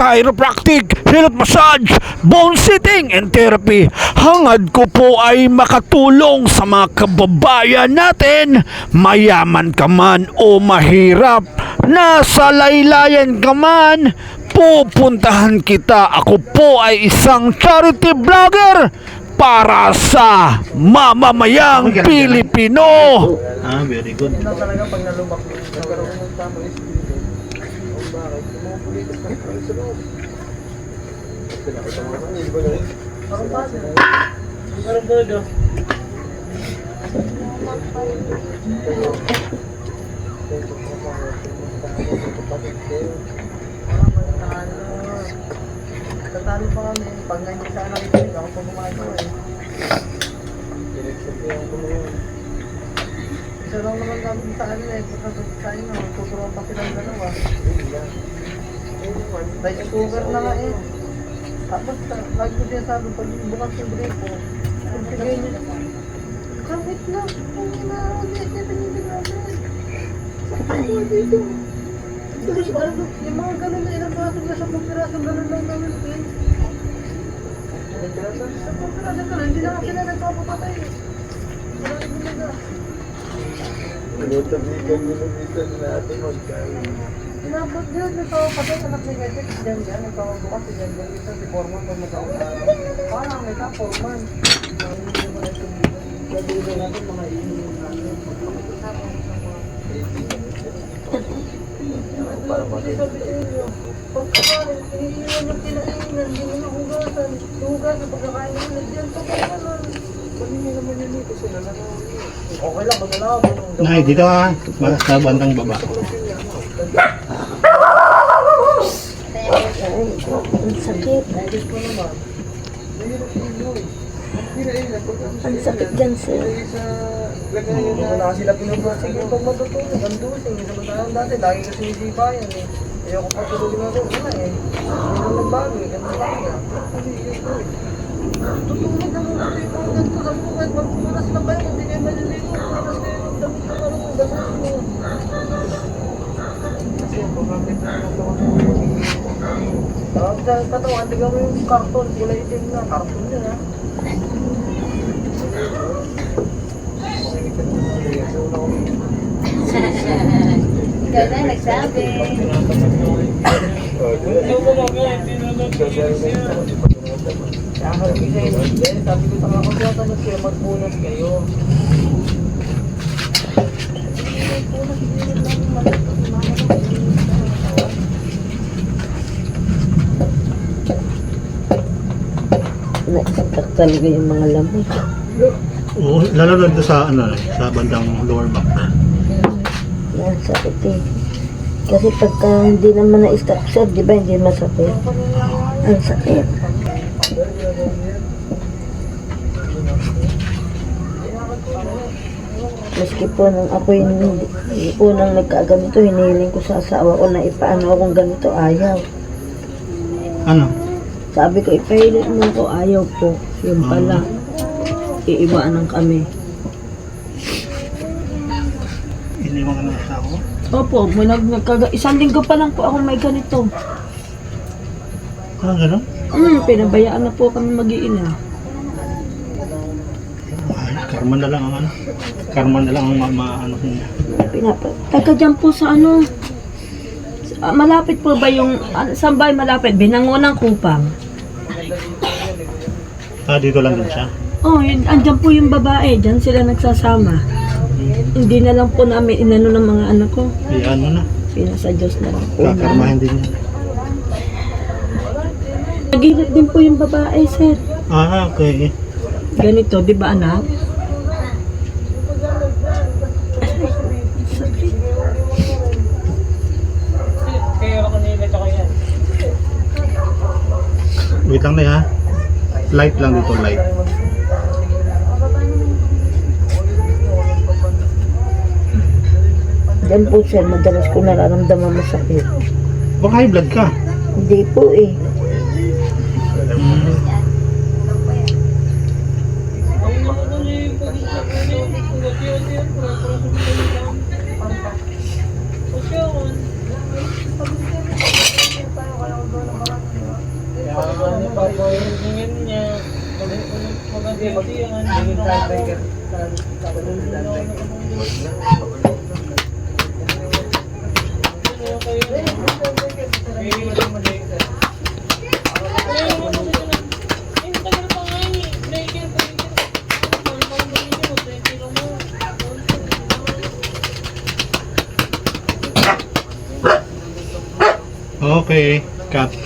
chiropractic, health massage, bone sitting, and therapy. Hangad ko po ay makatulong sa mga kababayan natin, mayaman ka man o mahirap, nasa laylayan ka man, pupuntahan kita. Ako po ay isang charity vlogger para sa mamamayang Pilipino. Ah, very good. Yun lang talaga pag nalubak mo. Nagkaroon ng tamang espiritu. Kung bakit, yung mga politis ng sa loob. Parang base. Parang talaga. Tatalo pa kami. Pag hindi sana nakikinig, ako pa gumagawa eh. Direksyon ko yun. Isa lang naman namin sa kanila eh, pagkasok sa inyo, tuturuan pa silang dalawa. Rice cooker na nga eh. Tapos, lagi ko sinasabi, pag bukas yung break ko, pagkagay niyo, kahit na, kung inaawit niya, pinigil namin. Sakto dito. Yung mga ganun na ilang basog na 10 pirasong ganun lang namin eh. Sa 10 pirasong ganun, hindi na nga sila nagpapapatay eh. Maraming talaga. Minutabigan natin magkain. Inabot yun, nagpapatay sa anak ni Gesek, dyan, nagpapabukas si Jan, isang si Foreman pag mag-aungan. Parang may ka-Foreman. Gagawin natin mga iinig natin. Para sabi sa inyo, pagkakaroon, iniiwan yung kinainan, hindi mo nahugasan. Hugasan, pagkakain mo na dyan, pagkakaroon. Kunin niyo naman yun dito, sila na naman. Okay lang, magalaman. Nay, dito ka. Sa bandang baba. Ang sakit. Ang sakit dyan, sir. Hindi ko na sila pinubasig yung pag matutulog. Ang dusing, samantalang dati, lagi kasi sinisipa yan eh. Ayoko patulogin na rin. Wala eh. Hindi na nagbago eh. Ganun lang niya. Tutulog na mo kasi kung ganito. Sabi ko kahit magpunas lang kayo, hindi kayo maliligo. Punas kayo ng damit na marunong. Ganun mo. Kasi ang pagkakit na natawa ko. Sabi sa katawan, tiga mo yung karton. Kulay itim na. Karton yun ha. Ikaw na nagsabi. Sabi ko sa mga kaglatanod kayo, magpunas kayo. Naisaktak talaga yung mga lamig. Oo, lalo na dito sa, sa bandang lower back. Yan, sakit eh. Kasi pagka hindi naman na-stop, sir, di ba hindi masakit? Ang sakit. Maski po nung ako hindi po nang nagkaganito, hinihiling ko sa asawa ko na ipaano akong ganito, ayaw. Ano? Sabi ko, ipahilit mo ko, ayaw po. Yung pala, iiwanan kami. Iniwan ka ng asawa? Opo, isang linggo pa lang po ako may ganito. Ah, gano'n? Pinabayaan na po kami mag-iina. Ay, karma na lang ang ano. Karma na lang ang ano niya. Taga dyan po sa ano, malapit po ba yung, saan ba yung malapit? Binangonang Kupang. Ah, dito lang din siya. Oh, andyan po yung babae, dyan sila nagsasama. Hindi na lang po namin inano ng mga anak ko. Ano na. Pinasa Diyos na lang po. Kakarmahin din niya. Nagilip din po yung babae, sir. Ah, okay. Ganito, di ba anak? Wait lang na ha. Light lang dito, light. Diyan po, sir, madalas ko nararamdaman masakit. Baka high blood ka. Hindi po eh. Okay, cut.